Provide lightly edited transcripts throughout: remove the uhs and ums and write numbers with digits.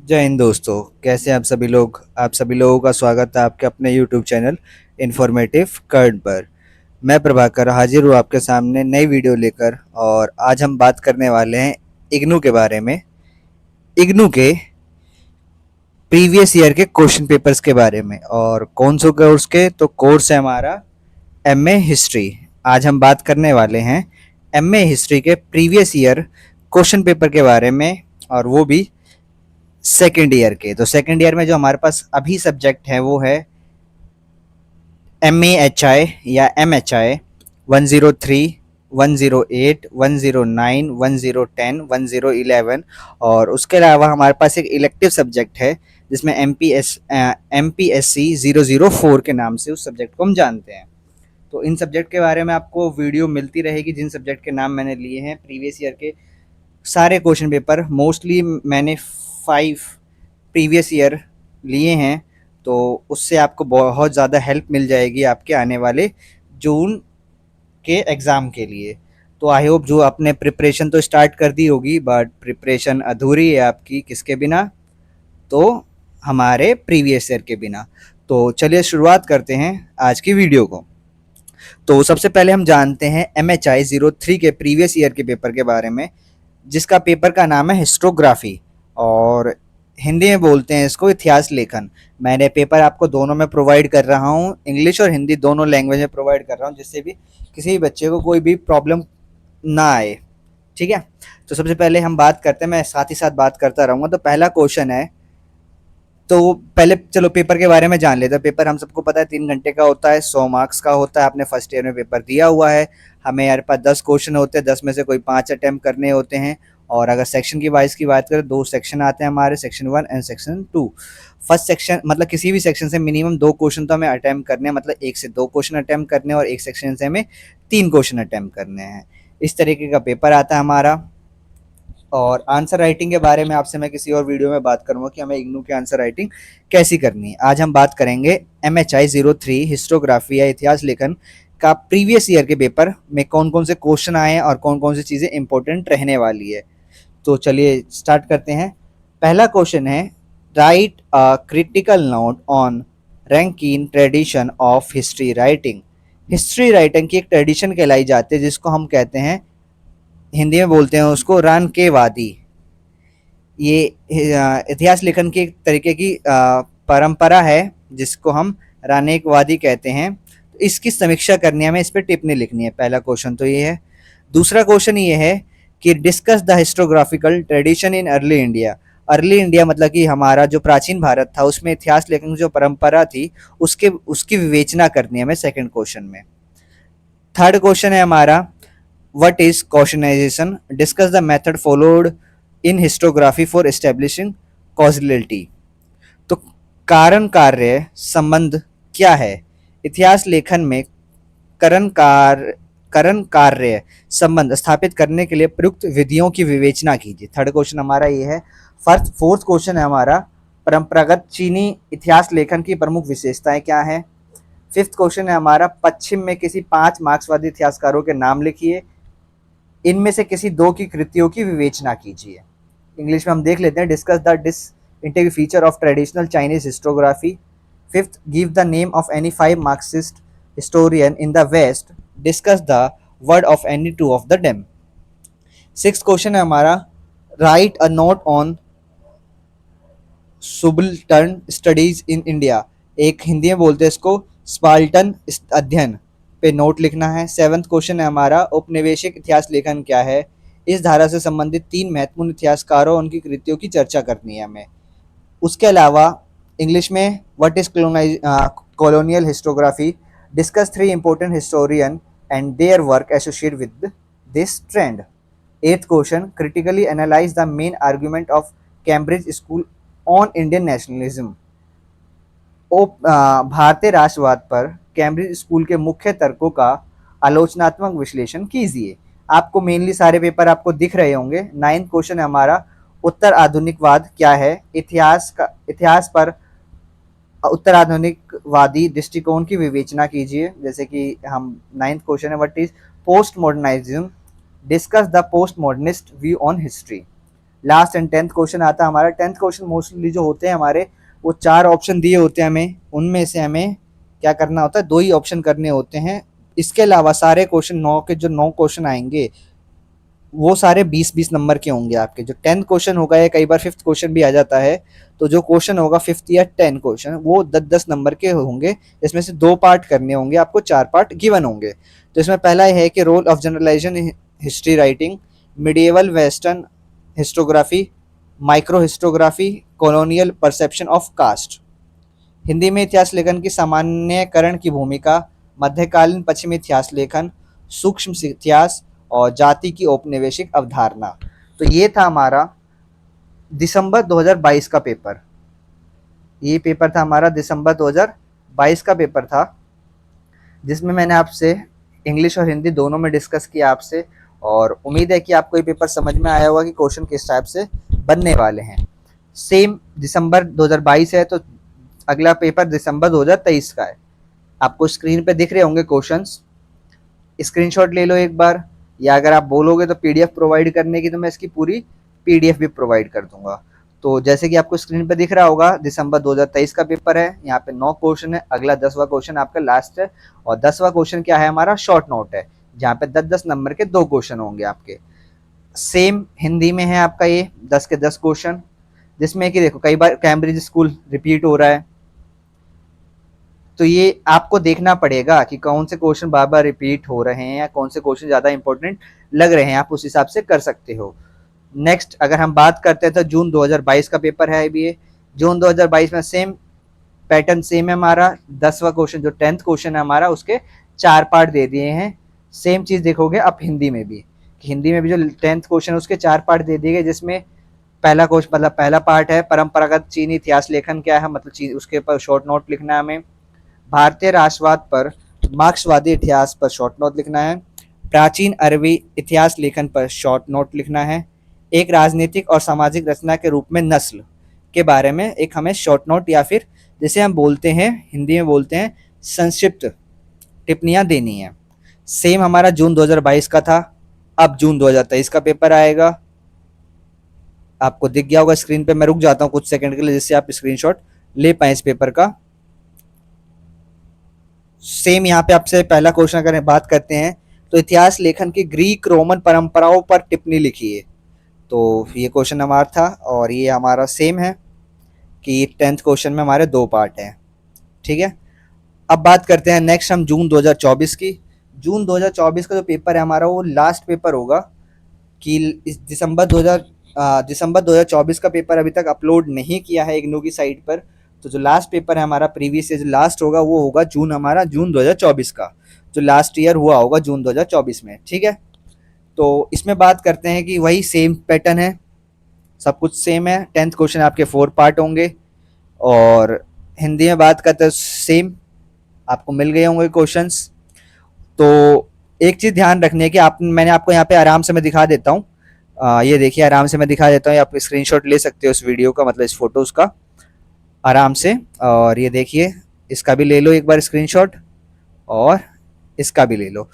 जय हिंद दोस्तों। कैसे हैं आप सभी लोगों का स्वागत है आपके अपने यूट्यूब चैनल इन्फॉर्मेटिव कर्ड पर। मैं प्रभाकर हाजिर हूँ आपके सामने नई वीडियो लेकर। और आज हम बात करने वाले हैं इग्नू के बारे में। इग्नू के प्रीवियस ईयर के क्वेश्चन पेपर्स के बारे में। और कौन से कोर्स के? तो कोर्स है हमारा एमए हिस्ट्री। आज हम बात करने वाले हैं एमए हिस्ट्री के प्रीवियस ईयर क्वेश्चन पेपर के बारे में, और वो भी सेकेंड ईयर के। तो सेकेंड ईयर में जो हमारे पास अभी सब्जेक्ट है वो है MAHI या MHI 103, 108, 109, 1010, 1011। और उसके अलावा हमारे पास एक इलेक्टिव सब्जेक्ट है जिसमें MPSC 004 के नाम से उस सब्जेक्ट को हम जानते हैं। तो इन सब्जेक्ट के बारे में आपको वीडियो मिलती रहेगी, जिन सब्जेक्ट के नाम मैंने लिए हैं प्रीवियस ईयर के सारे क्वेश्चन पेपर। मोस्टली मैंने 5 प्रीवियस ईयर लिए हैं, तो उससे आपको बहुत ज़्यादा हेल्प मिल जाएगी आपके आने वाले जून के एग्ज़ाम के लिए। तो आई होप जो आपने प्रिपरेशन तो स्टार्ट कर दी होगी, बट प्रिपरेशन अधूरी है आपकी किसके बिना? तो हमारे प्रीवियस ईयर के बिना। तो चलिए शुरुआत करते हैं आज की वीडियो को। तो सबसे पहले हम जानते हैं MHI 03 के प्रीवियस ईयर के पेपर के बारे में, जिसका पेपर का नाम है हिस्टोग्राफी, और हिंदी में बोलते हैं इसको इतिहास लेखन। मैंने पेपर आपको दोनों में प्रोवाइड कर रहा हूँ, इंग्लिश और हिंदी दोनों लैंग्वेज में प्रोवाइड कर रहा हूँ, जिससे भी किसी भी बच्चे को कोई भी प्रॉब्लम ना आए। ठीक है, तो सबसे पहले हम बात करते हैं, मैं साथ ही साथ बात करता रहूँगा। तो पहला क्वेश्चन है, तो पहले चलो पेपर के बारे में जान लेते हैं। पेपर हम सबको पता है 3 घंटे का होता है, 100 मार्क्स का होता है। आपने फर्स्ट ईयर में पेपर दिया हुआ है। हमें यार पास 10 क्वेश्चन होते हैं, 10 में से कोई 5 अटैम्प्ट करने होते हैं। और अगर सेक्शन की वाइज की बात करें, 2 सेक्शन आते हैं हमारे, section 1 and section 2। First section मतलब किसी भी सेक्शन से मिनिमम 2 क्वेश्चन तो हमें अटैम्प्ट करने हैं, मतलब 1 से 2 क्वेश्चन अटैम्प्ट करने हैं, और एक सेक्शन से हमें 3 क्वेश्चन अटैम्प्ट करने हैं। इस तरीके का पेपर आता है हमारा। और आंसर राइटिंग के बारे में आपसे मैं किसी और वीडियो में बात करूंगा कि हमें इग्नू की आंसर राइटिंग कैसी करनी है। आज हम बात करेंगे MHI 03 हिस्टोग्राफी या इतिहास लेखन का प्रीवियस ईयर के पेपर में कौन कौन से क्वेश्चन आए हैं और कौन कौन सी चीज़ें इंपॉर्टेंट रहने वाली है। तो चलिए स्टार्ट करते हैं। पहला क्वेश्चन है, right a critical note on Rankine tradition of history writing. History writing की एक ट्रेडिशन कहलाई जाती है, जिसको हम कहते हैं, हिंदी में बोलते हैं उसको रान के वादी। ये इतिहास लेखन की एक तरीके की परंपरा है, जिसको हम रानेकवादी कहते हैं। तो इसकी समीक्षा करनी है, हमें इस पर टिप्पणी लिखनी है। पहला क्वेश्चन तो ये है। दूसरा क्वेश्चन ये है कि discuss the historiographical tradition in early India. Early India मतलब कि हमारा जो प्राचीन भारत था, उसमें इतिहास लेखन की जो परंपरा थी उसके उसकी विवेचना करनी है हमें सेकंड क्वेश्चन में। थर्ड क्वेश्चन है हमारा, what is causationisation, discuss the method followed in historiography for establishing causality. तो कारण कार्य संबंध क्या है? इतिहास लेखन में करण कार्य संबंध स्थापित करने के लिए प्रयुक्त विधियों की विवेचना कीजिए। थर्ड क्वेश्चन हमारा ये है। फोर्थ क्वेश्चन है हमारा, परंपरागत चीनी इतिहास लेखन की प्रमुख विशेषताएं क्या है। फिफ्थ क्वेश्चन है हमारा, पश्चिम में किसी 5 मार्क्सवादी इतिहासकारों के नाम लिखिए, इनमें से किसी 2 की कृतियों की विवेचना कीजिए। इंग्लिश में हम देख लेते हैं, discuss the disintegrated feature of traditional Chinese historiography. Fifth, give the name of any 5 Marxist historian in the west, discuss the word of any 2 of the them। Six question है हमारा, write a note on subaltern studies in India. एक हिंदी में बोलते हैं इसको स्पाल्टन अध्ययन पे note लिखना है। सेवंथ क्वेश्चन है हमारा, औपनिवेशिक इतिहास लेखन क्या है। इस धारा से संबंधित 3 महत्वपूर्ण इतिहासकारों और उनकी कृतियों की चर्चा करनी है हमें। उसके अलावा इंग्लिश में, what is colonial historiography, discuss 3 important historian and their work associated with this trend। Eighth question, critically analyze the main argument of Cambridge School on Indian nationalism। भारतीय राष्ट्रवाद पर कैम्ब्रिज स्कूल के मुख्य तर्कों का आलोचनात्मक विश्लेषण कीजिए। आपको मेनली सारे पेपर आपको दिख रहे होंगे। नाइन्थ क्वेश्चन है हमारा, उत्तर आधुनिकवाद क्या है। इतिहास पर उत्तर आधुनिकवादी दृष्टिकोण की विवेचना कीजिए। जैसे कि हम नाइन्थ क्वेश्चन है, what is post modernism, discuss the post modernist view on history. Last and 10th question आता है हमारा। 10th क्वेश्चन मोस्टली जो होते हैं हमारे, वो 4 ऑप्शन दिए होते हैं हमें, उनमें से हमें क्या करना होता है, 2 ही ऑप्शन करने होते हैं। इसके अलावा सारे क्वेश्चन 9 के जो 9 क्वेश्चन आएंगे वो सारे 20-20 नंबर के होंगे आपके। जो 10th क्वेश्चन होगा या कई बार 5th क्वेश्चन भी आ जाता है, तो जो क्वेश्चन होगा 5th या 10 क्वेश्चन वो 10-10 नंबर के होंगे। इसमें से 2 पार्ट करने होंगे आपको, 4 पार्ट गिवन होंगे। तो इसमें पहला है कि role of generalization history writing, medieval western histography, micro histography, colonial perception of caste. Hindi में इतिहास लेखन की सामान्यकरण की भूमिका, मध्यकालीन पश्चिमी इतिहास लेखन, सूक्ष्म इतिहास और जाति की औपनिवेशिक अवधारणा। तो ये था हमारा दिसंबर 2022 का पेपर। ये पेपर था हमारा दिसंबर 2022 का पेपर था, जिसमें मैंने आपसे इंग्लिश और हिंदी दोनों में डिस्कस किया आपसे, और उम्मीद है कि आपको ये पेपर समझ में आया होगा कि क्वेश्चन किस टाइप से बनने वाले हैं। सेम दिसंबर 2022 है, तो अगला पेपर दिसंबर 2023 का है। आपको स्क्रीन पे दिख रहे होंगे क्वेश्चंस, स्क्रीनशॉट ले लो एक बार, या अगर आप बोलोगे तो पीडीएफ प्रोवाइड करने की, तो मैं इसकी पूरी पीडीएफ भी प्रोवाइड कर दूंगा। तो जैसे कि आपको स्क्रीन पे दिख रहा होगा, दिसंबर 2023 का पेपर है। यहाँ पे 9 क्वेश्चन है, अगला 10वां क्वेश्चन आपका लास्ट है, और 10वां क्वेश्चन क्या है हमारा, शॉर्ट नोट है, जहाँ पे 10-10 नंबर के 2 क्वेश्चन होंगे आपके। सेम हिंदी में है आपका ये 10 के 10 क्वेश्चन, जिसमें कि देखो कई बार कैम्ब्रिज स्कूल रिपीट हो रहा है, तो ये आपको देखना पड़ेगा कि कौन से क्वेश्चन बार बार रिपीट हो रहे हैं या कौन से क्वेश्चन ज़्यादा इंपॉर्टेंट लग रहे हैं, आप उस हिसाब से कर सकते हो। नेक्स्ट अगर हम बात करते हैं तो जून 2022 का पेपर है अभी ये। जून 2022 में सेम पैटर्न सेम है हमारा। 10वां क्वेश्चन जो 10th क्वेश्चन है हमारा, उसके 4 पार्ट दे दिए हैं। सेम चीज़ देखोगे अब हिंदी में भी, कि हिंदी में भी जो 10th क्वेश्चन है उसके 4 पार्ट दे दिए गए, जिसमें पहला क्वेश्चन मतलब पहला पार्ट है परंपरागत चीनी इतिहास लेखन क्या है, मतलब चीन, उसके ऊपर शॉर्ट नोट लिखना है हमें। भारतीय राष्ट्रवाद पर मार्क्सवादी इतिहास पर शॉर्ट नोट लिखना है। प्राचीन अरबी इतिहास लेखन पर शॉर्ट नोट लिखना है। एक राजनीतिक और सामाजिक रचना के रूप में नस्ल के बारे में एक हमें शॉर्ट नोट, या फिर जिसे हम बोलते हैं हिंदी में बोलते हैं संक्षिप्त टिप्पणियां देनी है। सेम हमारा जून 2022 का था। अब जून 2023 का पेपर आएगा, आपको दिख गया होगा स्क्रीन पे। मैं रुक जाता हूँ कुछ सेकंड के लिए, जिससे आप स्क्रीनशॉट ले पाए इस पेपर का। सेम यहाँ पे आपसे पहला क्वेश्चन अगर बात करते हैं, तो इतिहास लेखन की ग्रीक रोमन परंपराओं पर टिप्पणी लिखिए। तो ये क्वेश्चन हमारा था, और ये हमारा सेम है कि 10th क्वेश्चन में हमारे 2 पार्ट हैं। ठीक है, अब बात करते हैं नेक्स्ट हम जून 2024 की। जून 2024 का जो पेपर है हमारा, वो लास्ट पेपर होगा। कि इस दिसंबर 2024 का पेपर अभी तक अपलोड नहीं किया है इग्नू की साइट पर। तो जो लास्ट पेपर है हमारा प्रीवियस ईयर जो लास्ट होगा, वो होगा जून 2024 का, जो लास्ट ईयर हुआ होगा जून 2024 में। ठीक है, तो इसमें बात करते हैं कि वही सेम पैटर्न है, सब कुछ सेम है। 10th क्वेश्चन आपके 4 पार्ट होंगे, और हिंदी में बात करते हैं सेम आपको मिल गए होंगे क्वेश्चंस। तो एक चीज़ ध्यान रखनी है कि मैंने आपको यहाँ पे आराम से मैं दिखा देता हूँ। ये देखिए आराम से मैं दिखा देता हूँ, आप स्क्रीनशॉट ले सकते हो इस वीडियो का, मतलब इस फोटोज़ का आराम से। और ये देखिए, इसका भी ले लो एक बार स्क्रीनशॉट, और इसका भी ले लो।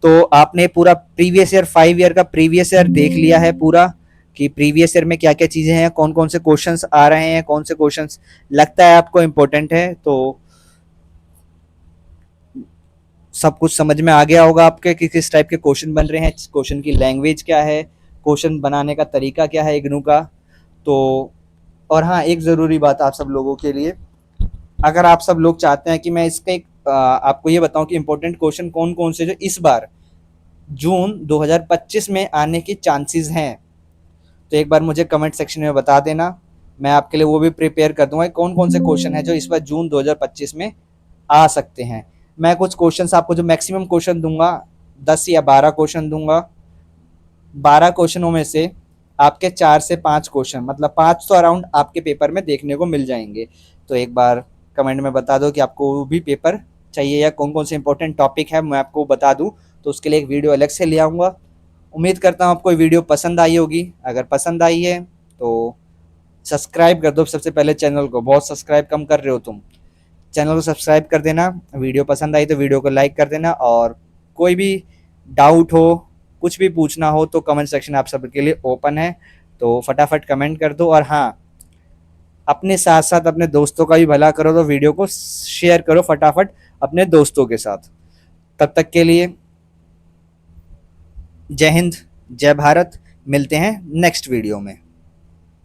तो आपने पूरा प्रीवियस ईयर 5 ईयर का प्रीवियस ईयर देख लिया है पूरा, कि प्रीवियस ईयर में क्या क्या चीज़ें हैं, कौन कौन से क्वेश्चंस आ रहे हैं, कौन से क्वेश्चंस लगता है आपको इम्पोर्टेंट है। तो सब कुछ समझ में आ गया होगा आपके कि किस टाइप के क्वेश्चन बन रहे हैं, क्वेश्चन की लैंग्वेज क्या है, क्वेश्चन बनाने का तरीका क्या है इग्नू का। तो और हाँ, एक ज़रूरी बात आप सब लोगों के लिए, अगर आप सब लोग चाहते हैं कि मैं इसका एक आपको ये बताऊं कि इंपॉर्टेंट क्वेश्चन कौन कौन से जो इस बार जून 2025 में आने की चांसेस हैं, तो एक बार मुझे कमेंट सेक्शन में बता देना। मैं आपके लिए वो भी प्रिपेयर कर दूंगा कौन कौन से क्वेश्चन है जो इस बार जून 2025 में आ सकते हैं। मैं कुछ क्वेश्चंस आपको जो मैक्सिमम क्वेश्चन दूंगा, 10 या 12 क्वेश्चन दूंगा। 12 क्वेश्चनों में से आपके 4 से 5 क्वेश्चन, मतलब 5 तो अराउंड आपके पेपर में देखने को मिल जाएंगे। तो एक बार कमेंट में बता दो कि आपको वो भी पेपर चाहिए, या कौन कौन से इंपॉर्टेंट टॉपिक है मैं आपको बता दूं, तो उसके लिए एक वीडियो अलग से ले आऊँगा। उम्मीद करता हूँ आपको वीडियो पसंद आई होगी। अगर पसंद आई है तो सब्सक्राइब कर दो सबसे पहले चैनल को, बहुत सब्सक्राइब कम कर रहे हो तुम। चैनल को सब्सक्राइब कर देना, वीडियो पसंद आई तो वीडियो को लाइक कर देना, और कोई भी डाउट हो, कुछ भी पूछना हो तो कमेंट सेक्शन आप सबके लिए ओपन है। तो तो फटाफट कमेंट कर दो। और हाँ, अपने साथ साथ अपने दोस्तों का भी भला करो, तो वीडियो को शेयर करो फटाफट अपने दोस्तों के साथ। तब तक के लिए जय हिंद, जय भारत। मिलते हैं नेक्स्ट वीडियो में।